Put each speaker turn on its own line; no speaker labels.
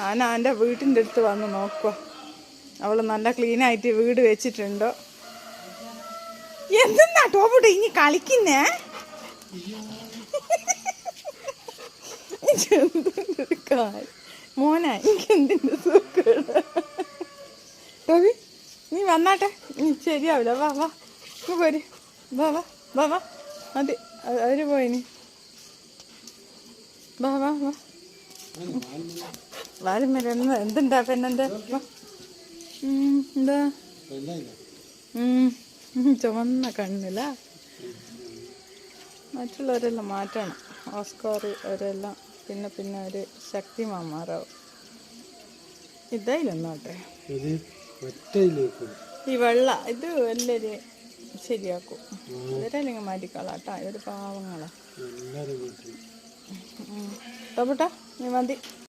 അവൻ്റെ വീട്ടിൻ്റെ അടുത്ത് വന്ന് നോക്കുക അവൾ നല്ല ക്ലീനായിട്ട് വീട് വെച്ചിട്ടുണ്ടോ. എന്തെന്നാ ടോപ്പിട്ട് ഇനി കളിക്കുന്നേ? മോനാ എനിക്ക് എന്തിൻ്റെ സുഖമാണ്. ടോബി നീ വന്നാട്ടെ, നീ ശരിയാവില്ല. വാ വാ നീ പോര്. വാ വാ വാ വാ മതി, അവര് പോയിനി. വാ വാ വാ വാലും വരെ എന്തുണ്ടാ പെണ്ണെന്താ? എന്താ ചുവന്ന കണ്ണില്ല. മറ്റുള്ളവരെല്ലാം മാറ്റണം. ഓസ്കാർ അവരെല്ലാം പിന്നെ പിന്നെ ഒരു ശക്തിമാന്മാരാവും. ഇതായില്ലെന്നോട്ടെ ഈ വെള്ള ഇത് എല്ലാവരും ശരിയാക്കും. ഇവരല്ലെങ്കിൽ മാറ്റിക്കളാട്ടാ, ഇവര് പാവങ്ങളാ. ടോബിട്ടാ നീ മതി.